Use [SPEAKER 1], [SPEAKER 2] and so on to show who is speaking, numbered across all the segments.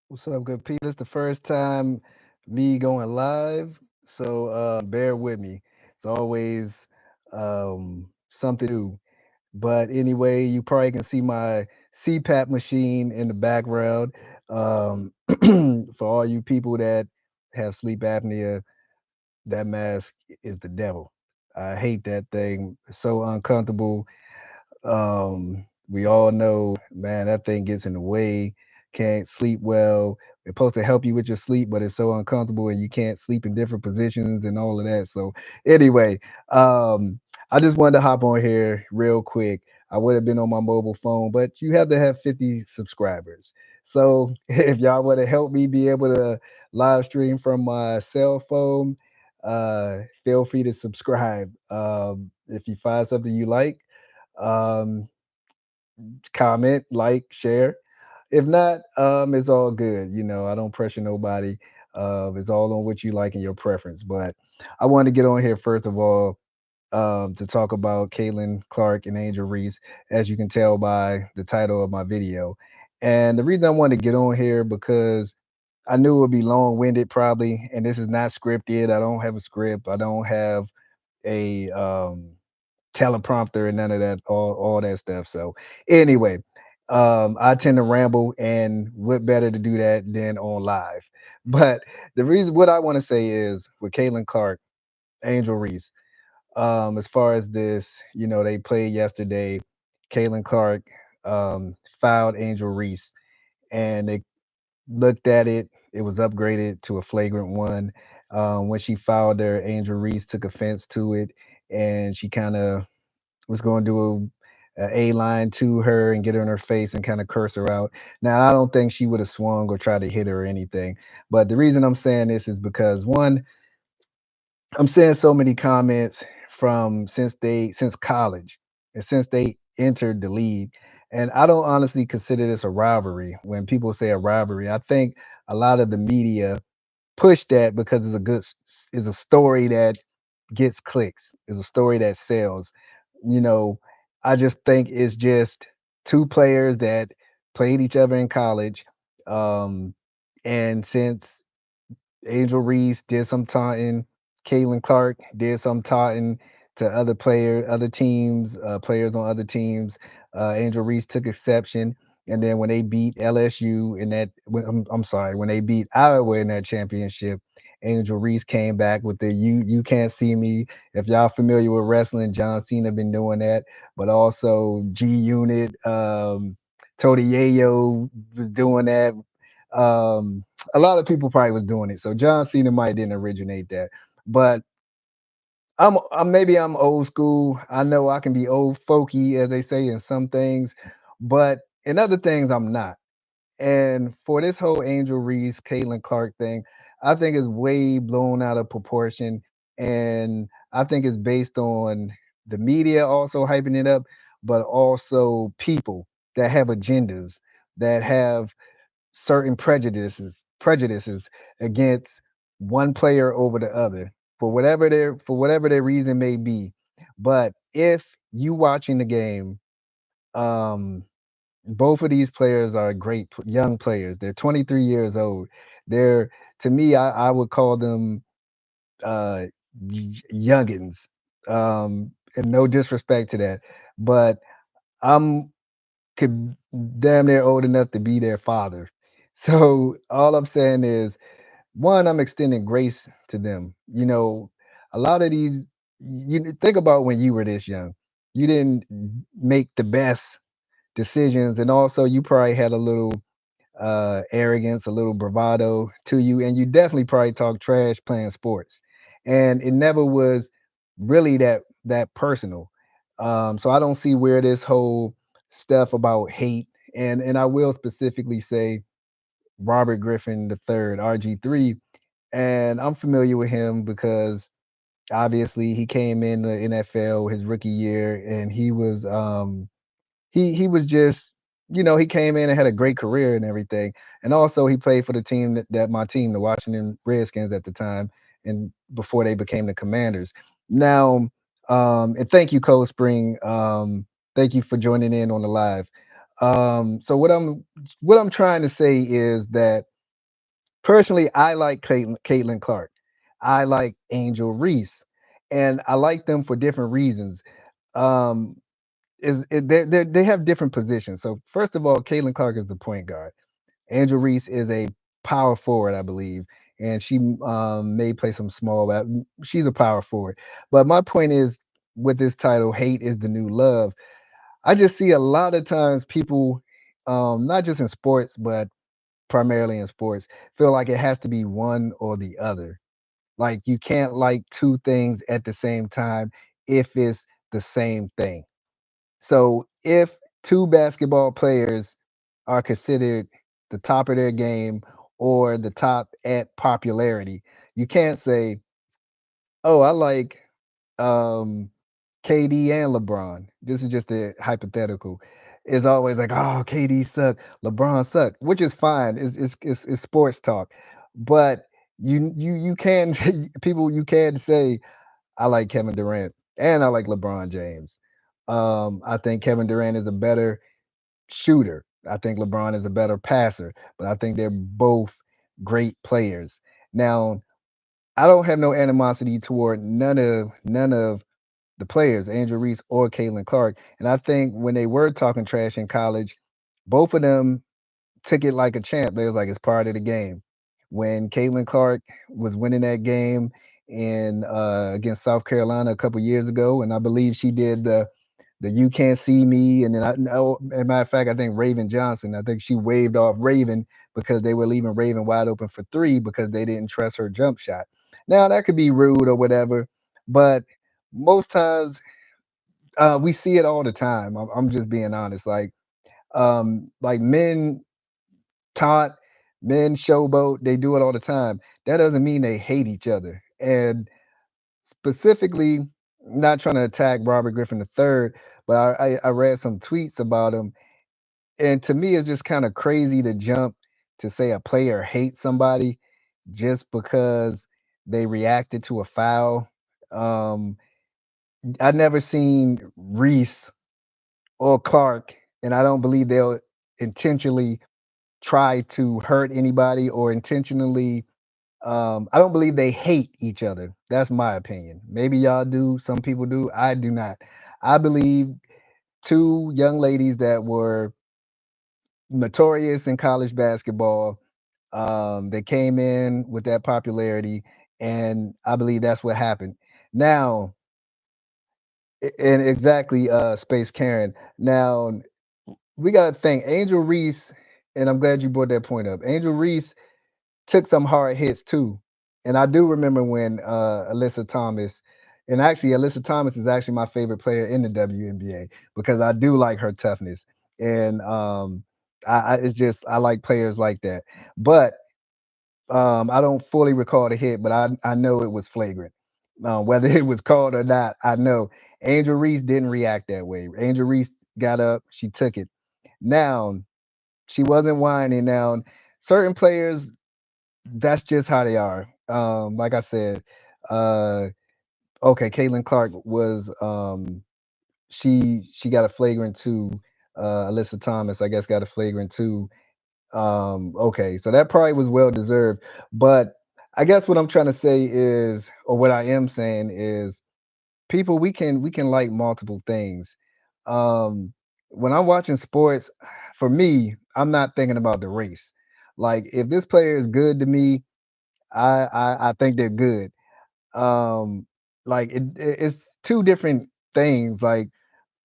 [SPEAKER 1] What's up, good people? It's the first time me going live, so bear with me. It's always something new. But anyway, you probably can see my CPAP machine in the background. Um, for all you people that have sleep apnea, that mask is the devil. I hate that thing. It's so uncomfortable. We all know, man, that thing gets in the way. Can't sleep well. It's supposed to help you with your sleep, but it's so uncomfortable and you can't sleep in different positions and all of that. So anyway, I just wanted to hop on here real quick. I would have been on my mobile phone, but you have to have 50 subscribers. So if y'all want to help me be able to live stream from my cell phone, feel free to subscribe. If you find something you like, um, comment, like, share. If not, it's all good. I don't pressure nobody. It's all on what you like and your preference. But I wanted to get on here first of all to talk about CaitlinClark and AngelReese, as you can tell by the title of my video. And the reason I wanted to get on here because I knew it would be long-winded probably, and this is not scripted. I don't have a script. I don't have a teleprompter and none of that, all that stuff. So anyway, I tend to ramble, and what better to do that than on live? But the reason, what I want to say is with CaitlinClark, AngelReese, as far as this, they played yesterday. CaitlinClark fouled AngelReese, and they looked at it. It was upgraded to a flagrant one. When she fouled her, AngelReese took offense to it, and she kind of was going to do a line to her and get her in her face and kind of curse her out. Now, I don't think she would have swung or tried to hit her or anything. But the reason I'm saying this is because one, I'm seeing so many comments from since college and since they entered the league. And I don't honestly consider this a rivalry. When people say a rivalry, I think a lot of the media push that because it's a story that gets clicks, is a story that sells. You know, I just think it's just two players that played each other in college. Um, and since Angel Reese did some taunting, Caitlin Clark did some taunting to other teams, players on other teams. Angel Reese took exception. And then when they beat LSU in I'm sorry, when they beat Iowa in that championship, Angel Reese came back with the "You can't see me." If y'all familiar with wrestling, John Cena been doing that, but also G Unit, Tony Yayo was doing that. A lot of people probably was doing it, so John Cena might didn't originate that, but maybe I'm old school. I know I can be old folky, as they say in some things, but in other things I'm not. And for this whole Angel Reese, Caitlin Clark thing, I think is way blown out of proportion. And I think it's based on the media also hyping it up, but also people that have agendas, that have certain prejudices against one player over the other for whatever their reason may be. But if you watching the game, um both of these players are young players. They're 23 years old. They're, to me, I would call them uh, youngins. And no disrespect to that, but I'm could damn near old enough to be their father. So all I'm saying is, one, I'm extending grace to them. A lot of these, you think about when you were this young, you didn't make the best decisions, and also you probably had a little arrogance, a little bravado to you, and you definitely probably talk trash playing sports, and it never was really that personal. So I don't see where this whole stuff about hate, and I will specifically say Robert Griffin III, RG3, and I'm familiar with him because obviously he came in the NFL his rookie year, and he was just, he came in and had a great career and everything. And also he played for the team that my team, the Washington Redskins at the time, and before they became the Commanders. Now, and thank you, Cold Spring. Thank you for joining in on the live. So what I'm trying to say is that personally, I like Caitlin Clark. I like Angel Reese, and I like them for different reasons. Um, they have different positions. So first of all, Caitlin Clark is the point guard. Angel Reese is a power forward, I believe, and she may play some small, but she's a power forward. But my point is, with this title, "Hate is the New Love." I just see a lot of times people, not just in sports, but primarily in sports, feel like it has to be one or the other. Like you can't like two things at the same time if it's the same thing. So if two basketball players are considered the top of their game or the top at popularity, you can't say, "Oh, I like um, KD and LeBron." This is just a hypothetical. It's always like, "Oh, KD suck, LeBron suck," which is fine. It's sports talk, but you can people you can say, "I like Kevin Durant and I like LeBron James." I think Kevin Durant is a better shooter. I think LeBron is a better passer, but I think they're both great players. Now, I don't have no animosity toward none of the players, Angel Reese or Caitlin Clark. And I think when they were talking trash in college, both of them took it like a champ. They was like, it's part of the game. When Caitlin Clark was winning that game in against South Carolina a couple years ago, and I believe she did the "You Can't See Me," and then I know, as a matter of fact, I think Raven Johnson. I think she waved off Raven because they were leaving Raven wide open for three because they didn't trust her jump shot. Now that could be rude or whatever, but most times we see it all the time. I'm just being honest. Like men taunt, men showboat. They do it all the time. That doesn't mean they hate each other. And specifically, not trying to attack Robert Griffin III, but I read some tweets about him, and to me, it's just kind of crazy to jump to say a player hates somebody just because they reacted to a foul. Um, I never seen Reese or Clark, and I don't believe they'll intentionally try to hurt anybody or intentionally. I don't believe they hate each other. That's my opinion. Maybe y'all do. Some people do. I do not. I believe two young ladies that were notorious in college basketball. They came in with that popularity, and I believe that's what happened. Now, and exactly, Space Karen. Now, we got to think Angel Reese, and I'm glad you brought that point up. Angel Reese took some hard hits too. And I do remember when Alyssa Thomas, and actually Alyssa Thomas is actually my favorite player in the WNBA because I do like her toughness. And it's just I like players like that. But I don't fully recall the hit, but I know it was flagrant. Whether it was called or not, I know. Angel Reese didn't react that way. Angel Reese got up, she took it. Now, she wasn't whining. Now, certain players, that's just how they are. Like I said, uh, okay, Caitlin Clark was she got a flagrant two. Alyssa Thomas, I guess, got a flagrant two. Okay, so that probably was well deserved. But I guess what I'm trying to say is, or what I am saying is, people we can like multiple things. Um, when I'm watching sports, for me, I'm not thinking about the race. Like if this player is good to me, I think they're good. Um, like it's two different things. Like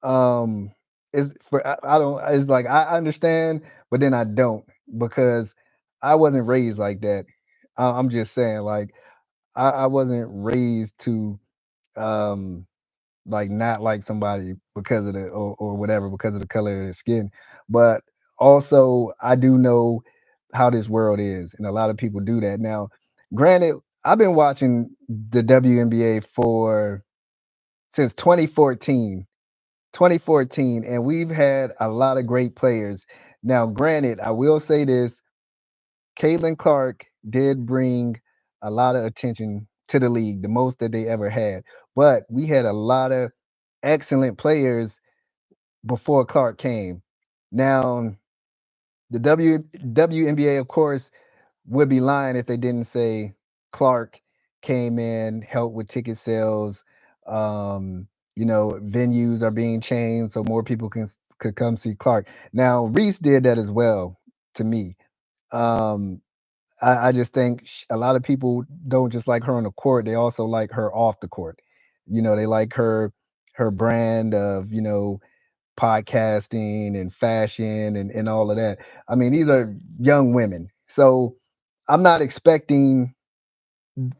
[SPEAKER 1] um, it's for I don't. It's like I understand, but then I don't because I wasn't raised like that. I'm just saying, like I wasn't raised to um like not like somebody because of the or whatever because of the color of their skin. But also I do know how this world is, and a lot of people do that. Now, granted, I've been watching the WNBA for since 2014, and we've had a lot of great players. Now, granted, I will say this: Caitlin Clark did bring a lot of attention to the league, the most that they ever had. But we had a lot of excellent players before Clark came. Now, the WNBA, of course, would be lying if they didn't say Clark came in, helped with ticket sales. Venues are being changed so more people could come see Clark. Now Reese did that as well to me. Um, I just think a lot of people don't just like her on the court; they also like her off the court. They like her brand of podcasting and fashion and all of that. I mean, these are young women, so I'm not expecting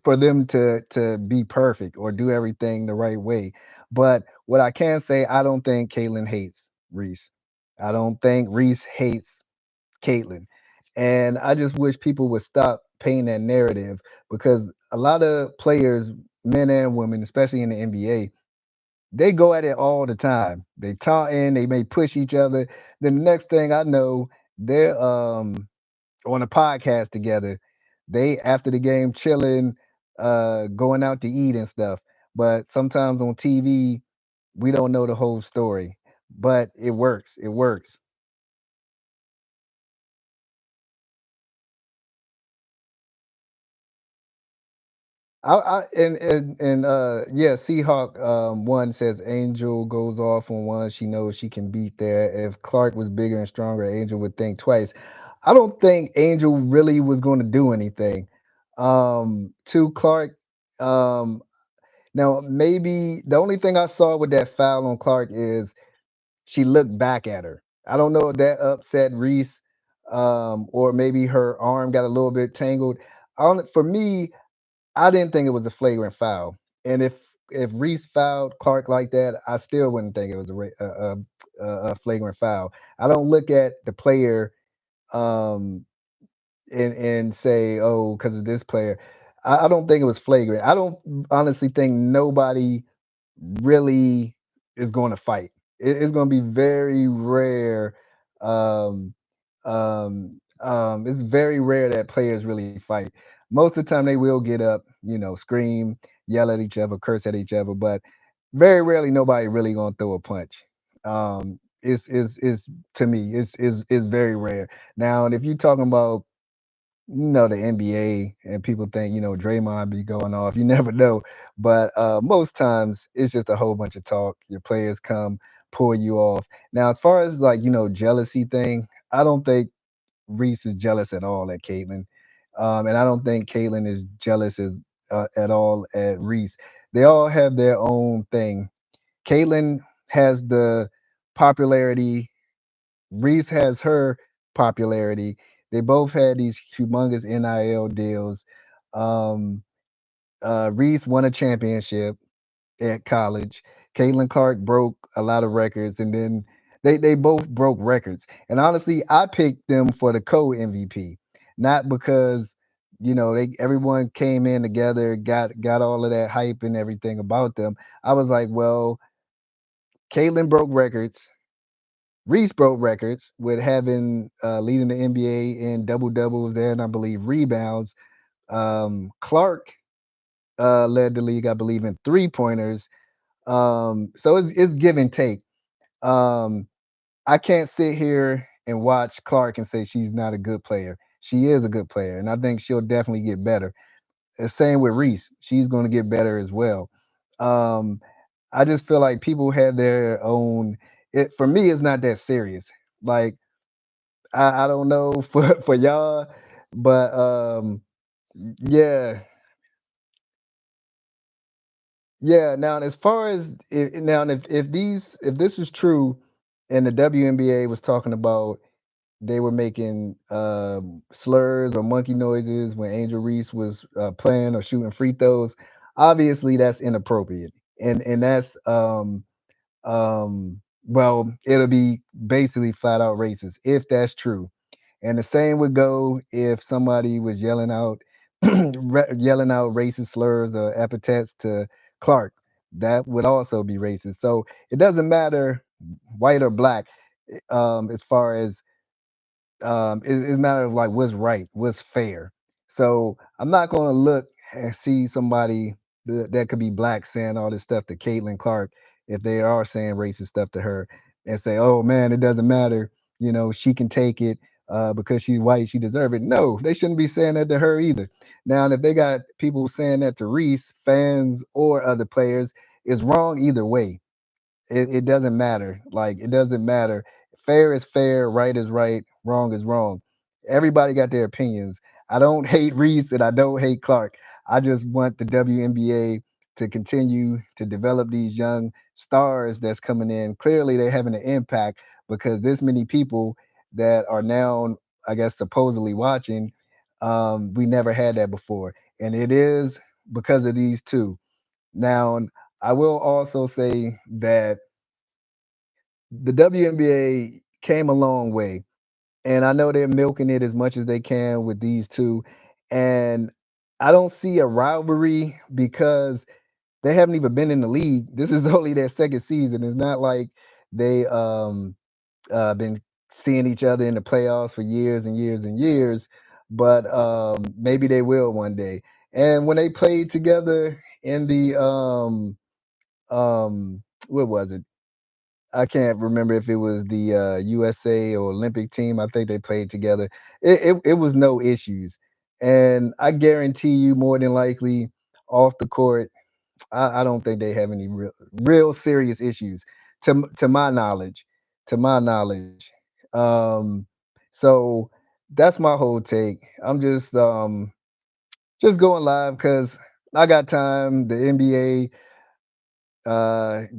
[SPEAKER 1] for them to be perfect or do everything the right way. But what I can say, I don't think Caitlin hates Reese. I don't think Reese hates Caitlin. And I just wish people would stop painting that narrative because a lot of players, men and women, especially in the NBA, they go at it all the time. They taunting, they may push each other. Then the next thing I know, they're on a podcast together. They after the game chilling, going out to eat and stuff. But sometimes on TV, we don't know the whole story. But it works. It works. Yeah, Seahawk one says Angel goes off on one. She knows she can beat there. If Clark was bigger and stronger, Angel would think twice. I don't think Angel really was going to do anything. To Clark, um, now maybe the only thing I saw with that foul on Clark is she looked back at her. I don't know if that upset Reese, or maybe her arm got a little bit tangled. For me, I didn't think it was a flagrant foul. And if Reese fouled Clark like that, I still wouldn't think it was a flagrant foul. I don't look at the player um, and say, oh, because of this player. I don't think it was flagrant. I don't honestly think nobody really is going to fight. It's going to be very rare. Um, it's very rare that players really fight. Most of the time, they will get up, scream, yell at each other, curse at each other, but very rarely nobody really going to throw a punch. Is to me, is very rare. Now, and if you're talking about the NBA and people think, Draymond be going off. You never know. But most times it's just a whole bunch of talk. Your players come, pull you off. Now, as far as like, jealousy thing, I don't think Reese is jealous at all at Caitlin. And I don't think Caitlin is jealous at all at Reese. They all have their own thing. Caitlin has the popularity. Reese has her popularity. They both had these humongous NIL deals. Um, Reese won a championship at college. CaitlinClark broke a lot of records, and then they both broke records. And honestly, I picked them for the co MVP, not because they everyone came in together, got all of that hype and everything about them. I was like, well, Caitlin broke records. Reese broke records with having leading the NBA in double doubles and I believe rebounds. Clark led the league, I believe, in 3 pointers. So it's give and take. Um, I can't sit here and watch Clark and say she's not a good player. She is a good player, and I think she'll definitely get better. The same with Reese; she's going to get better as well. Um, I just feel like people have their own. It for me, it's not that serious. Like I don't know for y'all, but yeah, yeah. Now, as far as now, if this is true, and the WNBA was talking about they were making slurs or monkey noises when AngelReese was playing or shooting free throws, obviously that's inappropriate, and that's well, it'll be basically flat out racist if that's true. And the same would go if somebody was yelling out yelling out racist slurs or epithets to Clark. That would also be racist. So it doesn't matter white or black, as far as it's a matter of like what's right, what's fair. So I'm not going to look and see somebody that could be black saying all this stuff to Caitlin Clark if they are saying racist stuff to her and say, oh man, it doesn't matter. She can take it. because she's white, she deserve it. No, they shouldn't be saying that to her either. Now, if they got people saying that to Reese, fans or other players, it's wrong either way. It doesn't matter. Like it doesn't matter. Fair is fair, right is right, wrong is wrong. Everybody got their opinions. I don't hate Reese and I don't hate Clark. I just want the WNBA to continue to develop these young stars that's coming in. Clearly, they're having an impact because this many people that are now, I guess, supposedly watching. We never had that before, and it is because of these two. Now, I will also say that the WNBA came a long way, and I know they're milking it as much as they can with these two. And I don't see a rivalry because they haven't even been in the league. This is only their second season. It's not like they been seeing each other in the playoffs for years and years and years. But maybe they will one day. And when they played together in the what was it? I can't remember if it was the USA or Olympic team. I think they played together. It was no issues, and I guarantee you, more than likely, off the court, I don't think they have any real serious issues to my knowledge. To my knowledge, so that's my whole take. I'm just going live because I got time. The NBA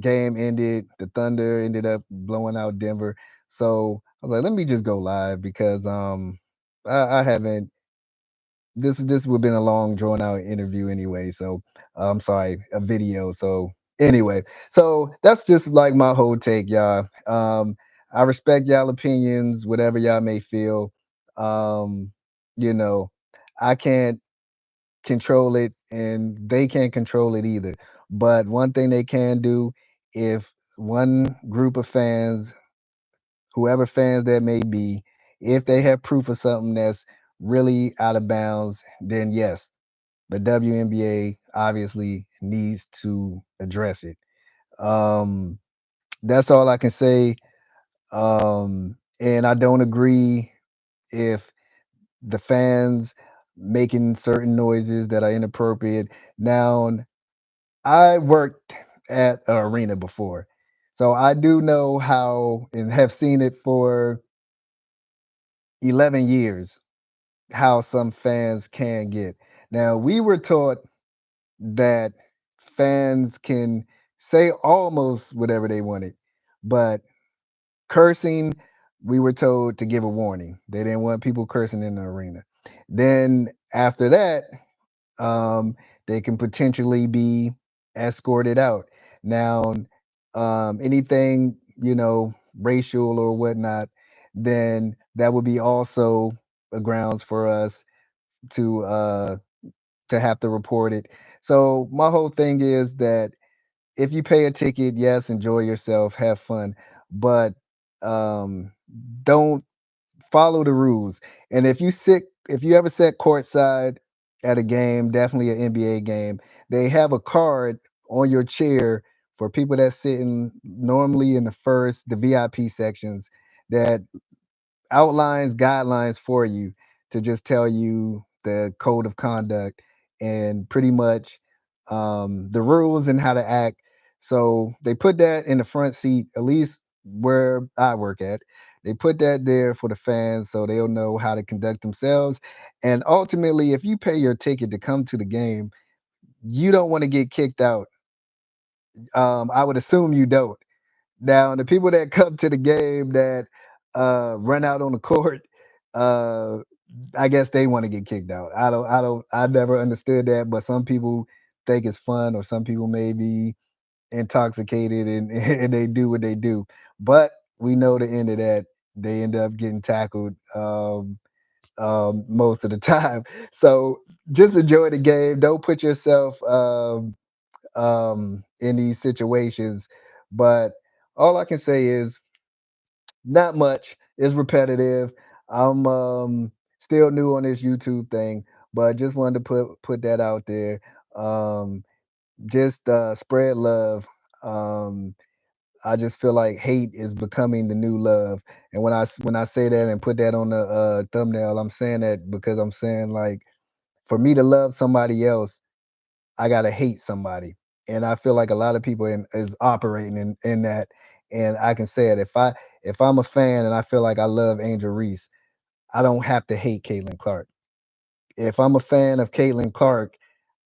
[SPEAKER 1] game ended. The Thunder ended up blowing out Denver. So I was like, let me just go live because I haven't this would have been a long drawn out interview anyway. So I'm sorry, a video. So anyway, so that's just like my whole take, y'all. I respect y'all opinions, whatever y'all may feel. Um, you know, I can't control it and they can't control it either. But one thing they can do, if one group of fans, whoever fans that may be, if they have proof of something that's really out of bounds, then yes, the WNBA obviously needs to address it. Um, that's all I can say. And I don't agree if the fans making certain noises that are inappropriate. Now, I worked at an arena before, so I do know how and have seen it for 11 years how some fans can get. Now, we were taught that fans can say almost whatever they wanted, but cursing, we were told to give a warning. They didn't want people cursing in the arena. Then after that, um, they can potentially be escorted out. Now, anything racial or whatnot, then that would be also a grounds for us to uh, to have to report it. So my whole thing is that if you pay a ticket, yes, enjoy yourself, have fun, but um, don't follow the rules. And if you ever sit courtside at a game, definitely an NBA game, they have a card on your chair for people that sitting normally in the VIP sections that outlines guidelines for you to just tell you the code of conduct and pretty much the rules and how to act. So they put that in the front seat, at least where I work at. They put that there for the fans so they'll know how to conduct themselves. And ultimately, if you pay your ticket to come to the game, you don't want to get kicked out. I would assume you don't. Now, the people that come to the game that run out on the court, uh, I guess they want to get kicked out. I never understood that, but some people think it's fun, or some people may be intoxicated and, and they do what they do. But we know the end of that. They end up getting tackled most of the time. So just enjoy the game. Don't put yourself in these situations. But all I can say is not much. It's repetitive. I'm still new on this YouTube thing, but just wanted to put that out there. Um, just spread love. Um, I just feel like hate is becoming the new love. And when I say that and put that on the thumbnail, I'm saying that because I'm saying like for me to love somebody else, I gotta hate somebody. And I feel like a lot of people is operating in that. And I can say it if I'm a fan and I feel like I love AngelReese, I don't have to hate CaitlinClark. If I'm a fan of CaitlinClark,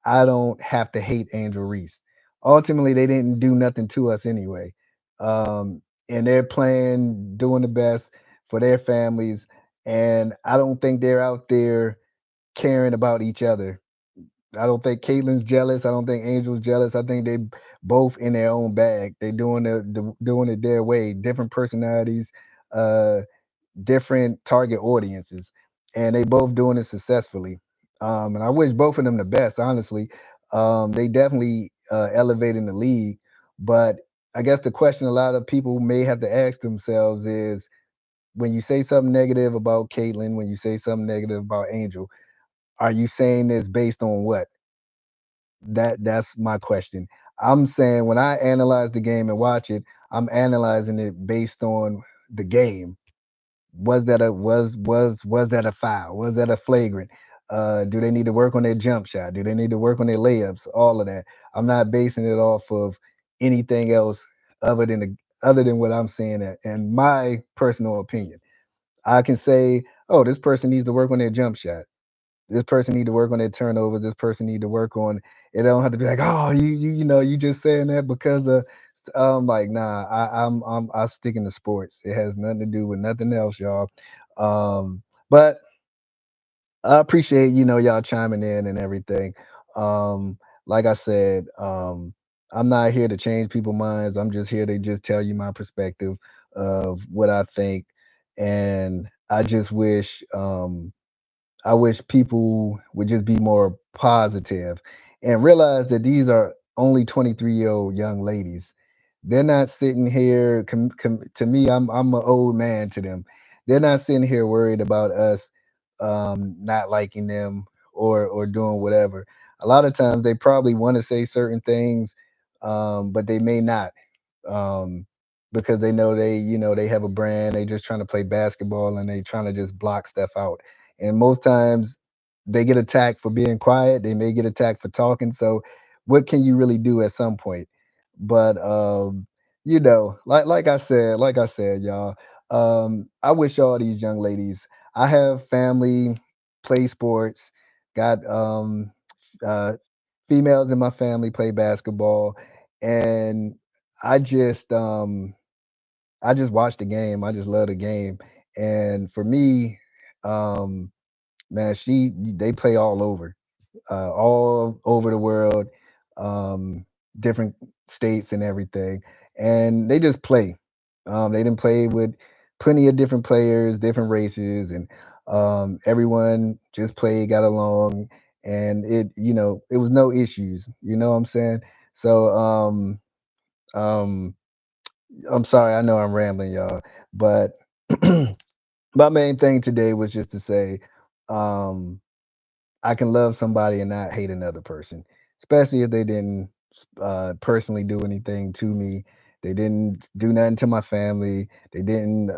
[SPEAKER 1] I don't have to hate AngelReese. Ultimately, they didn't do nothing to us anyway. And they're playing, doing the best for their families. And I don't think they're out there caring about each other. I don't think Caitlin's jealous. I don't think Angel's jealous. I think they both in their own bag. They doing doing it their way. Different personalities, uh, different target audiences, and they both doing it successfully. And I wish both of them the best. Honestly, they definitely elevating the league. But I guess the question a lot of people may have to ask themselves is when you say something negative about Caitlin, when you say something negative about Angel, are you saying this based on what? That's my question. I'm saying when I analyze the game and watch it, I'm analyzing it based on the game. Was that a foul? Was that a flagrant? Do they need to work on their jump shot? Do they need to work on their layups? All of that. I'm not basing it off of anything else other than what I'm saying and my personal opinion. I can say, oh, this person needs to work on their jump shot. This person need to work on their turnovers. This person need to work on. It don't have to be like, oh, you know, you just saying that because of. Like, nah, I stick in the sports. It has nothing to do with nothing else, y'all. But I appreciate y'all chiming in and everything. Like I said, I'm not here to change people's minds. I'm just here to just tell you my perspective of what I think, and I wish people would just be more positive and realize that these are only 23-year-old young ladies. They're not sitting here. To me, I'm an old man to them. They're not sitting here worried about us not liking them or doing whatever. A lot of times they probably want to say certain things, but they may not um, because they know they have a brand. They just trying to play basketball and they trying to just block stuff out. And most times they get attacked for being quiet. They may get attacked for talking. So what can you really do at some point? But like I said, y'all. I wish all these young ladies. I have family, play sports, got uh, females in my family play basketball, and I just um I just watch the game. I just love the game. And for me, um, man, they play all over the world, um, different states and everything, and they just play. They didn't play with plenty of different players, different races, and everyone just played, got along, and it was no issues. You know what I'm saying? So um, I'm sorry, I know I'm rambling, y'all, but my main thing today was just to say, um, I can love somebody and not hate another person, especially if they didn't personally do anything to me. They didn't do nothing to my family. They didn't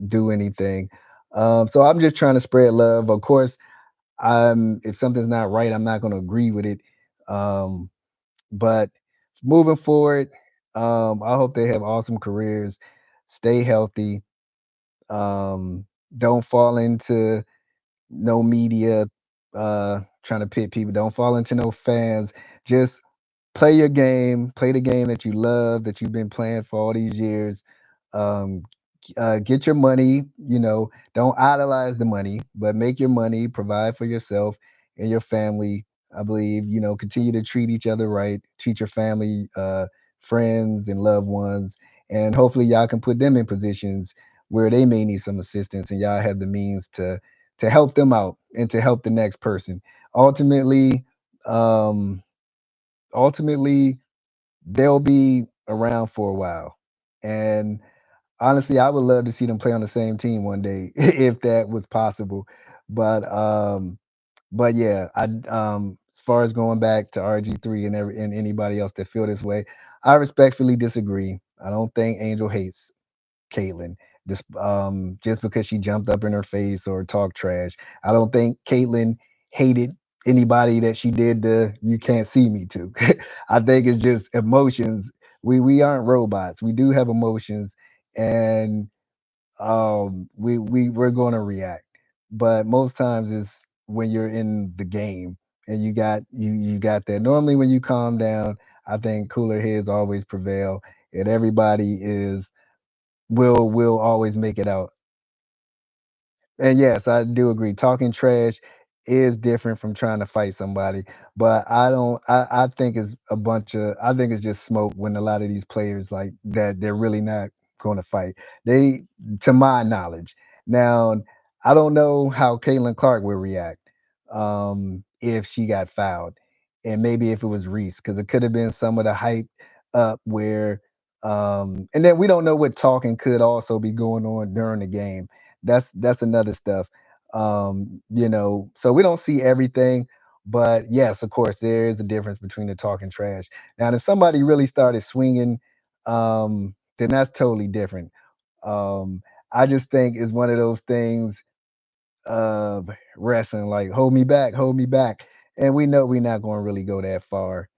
[SPEAKER 1] do anything. So I'm just trying to spread love. Of course, if something's not right, I'm not going to agree with it. Um, but moving forward, I hope they have awesome careers. Stay healthy. Um, don't fall into no media trying to pit people. Don't fall into no fans. Just play your game. Play the game that you love, that you've been playing for all these years. Um, get your money. Don't idolize the money, but make your money. Provide for yourself and your family. I believe continue to treat each other right. Treat your family, friends, and loved ones, and hopefully y'all can put them in positions where they may need some assistance, and y'all have the means to help them out and to help the next person. Ultimately, um, ultimately they'll be around for a while. And honestly, I would love to see them play on the same team one day if that was possible. But yeah, as far as going back to RG3 and anybody else that feel this way, I respectfully disagree. I don't think Angel hates Caitlyn just because she jumped up in her face or talked trash. I don't think Caitlyn hated anybody that she did the "you can't see me" to. I think it's just emotions. We aren't robots. We do have emotions, and we're going to react. But most times it's when you're in the game and you got that. Normally when you calm down, I think cooler heads always prevail, and everybody is will always make it out. And yes, I do agree. Talking trash is different from trying to fight somebody, but I don't. I think it's a bunch of. I think it's just smoke when a lot of these players like that. They're really not going to fight. They, to my knowledge, now I don't know how CaitlinClark would react if she got fouled, and maybe if it was Reese, because it could have been some of the hype up where. And then we don't know what talking could also be going on during the game. That's another stuff. So we don't see everything, but yes, of course, there is a difference between the talking trash. Now, if somebody really started swinging, then that's totally different. Um, I just think it's one of those things of wrestling, like hold me back, and we know we're not going to really go that far.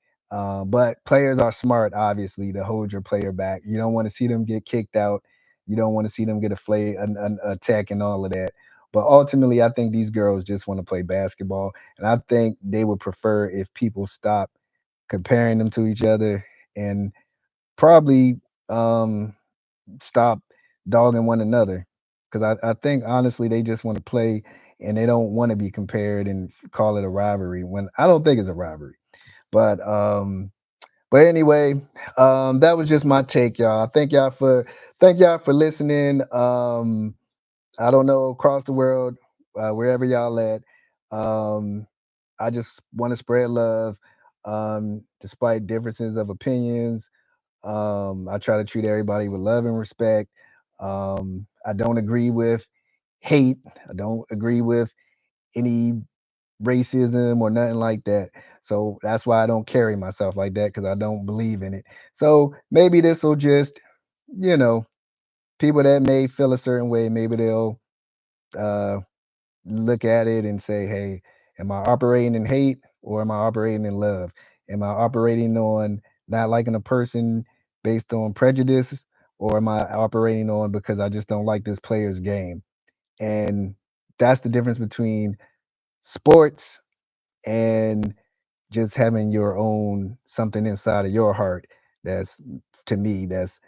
[SPEAKER 1] But players are smart, obviously, to hold your player back. You don't want to see them get kicked out. You don't want to see them get an attack and all of that. But ultimately, I think these girls just want to play basketball, and I think they would prefer if people stop comparing them to each other and probably um, stop dogging one another because I think honestly they just want to play and they don't want to be compared and call it a rivalry when I don't think it's a rivalry. But anyway, that was just my take, y'all. Thank y'all for listening. I don't know across the world, wherever y'all at. Um, I just want to spread love, despite differences of opinions. I try to treat everybody with love and respect. I don't agree with hate. I don't agree with any racism or nothing like that. So that's why I don't carry myself like that because I don't believe in it. So maybe this will just, you know, people that may feel a certain way, maybe they'll uh, look at it and say, hey, am I operating in hate or am I operating in love? Am I operating on not liking a person based on prejudice or am I operating on because I just don't like this player's game? And that's the difference between sports and just having your own something inside of your heart that's to me that's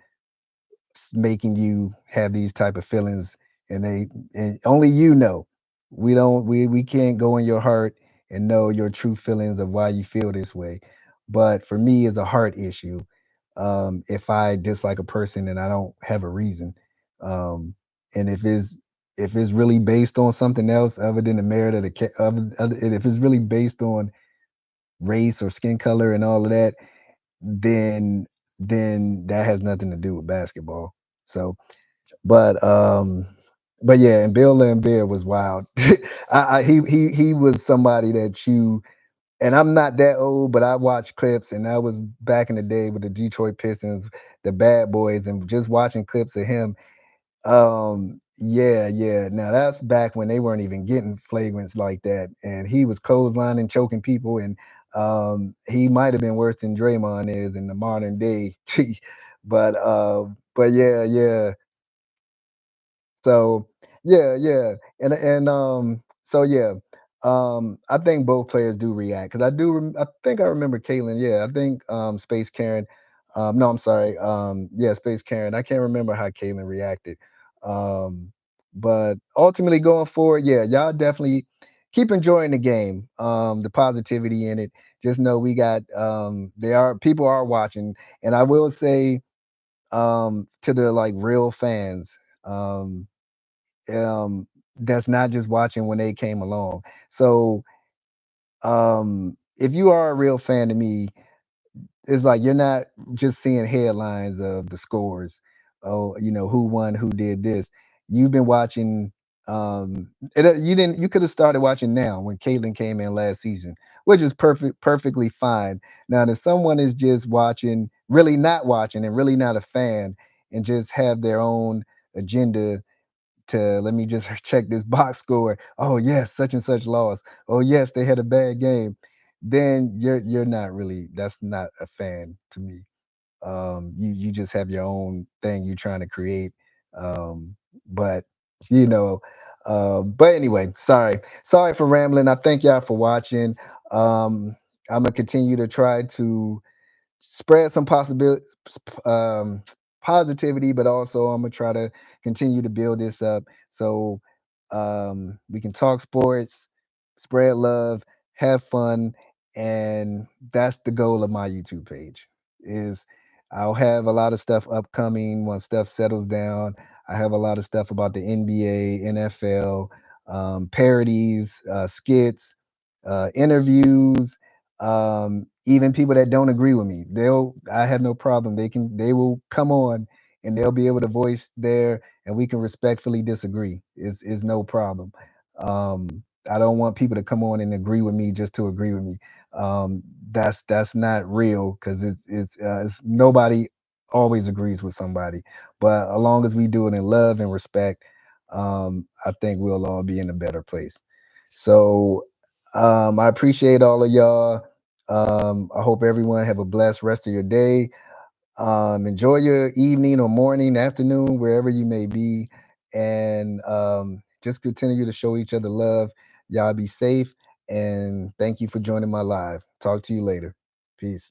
[SPEAKER 1] making you have these type of feelings and only you know we can't go in your heart and know your true feelings of why you feel this way, but for me it's a heart issue. If I dislike a person and I don't have a reason, and if it's really based on something else other than the merit of and if it's really based on race or skin color and all of that, then that has nothing to do with basketball. So but but yeah, and Bill Laimbeer was wild. He was somebody that you and I'm not that old, but I watched clips and that was back in the day with the Detroit Pistons, the bad boys, and just watching clips of him. Yeah, yeah. Now that's back when they weren't even getting flagrants like that. And he was clotheslining, choking people, and he might have been worse than Draymond is in the modern day. But yeah, yeah. So yeah, yeah, so yeah, I think both players do react because I think I remember Caitlin. Yeah, I think Space Karen. No, I'm sorry. Yeah, Space Karen. I can't remember how Caitlin reacted. Um, but ultimately going forward, yeah, y'all definitely keep enjoying the game. The positivity in it. Just know we got there are people are watching, and I will say to the like real fans. That's not just watching when they came along. So if you are a real fan to me, it's like you're not just seeing headlines of the scores. Oh, who won, who did this. You've been watching. You could have started watching now when Caitlin came in last season, which is perfectly fine. Now, if someone is just watching really not watching and really not a fan and just have their own agenda to let me just check this box score. Oh yes, such and such lost. Oh yes, they had a bad game. Then you're not really, that's not a fan to me. You just have your own thing you're trying to create. But you know, but anyway, sorry for rambling. I thank y'all for watching. I'm gonna continue to try to spread some possibility, um, positivity, but also I'm gonna try to continue to build this up so we can talk sports, spread love, have fun, and that's the goal of my YouTube page. Is I'll have a lot of stuff upcoming once stuff settles down. I have a lot of stuff about the NBA, NFL, parodies, skits, interviews, even people that don't agree with me, I have no problem, they will come on and they'll be able to voice their, and we can respectfully disagree, is no problem. I don't want people to come on and agree with me just to agree with me. That's not real, because it's nobody always agrees with somebody, but as long as we do it in love and respect, I think we'll all be in a better place. So I appreciate all of y'all. I hope everyone have a blessed rest of your day. Enjoy your evening or morning, afternoon, wherever you may be, and just continue to show each other love. Y'all be safe, and thank you for joining my live. Talk to you later. Peace.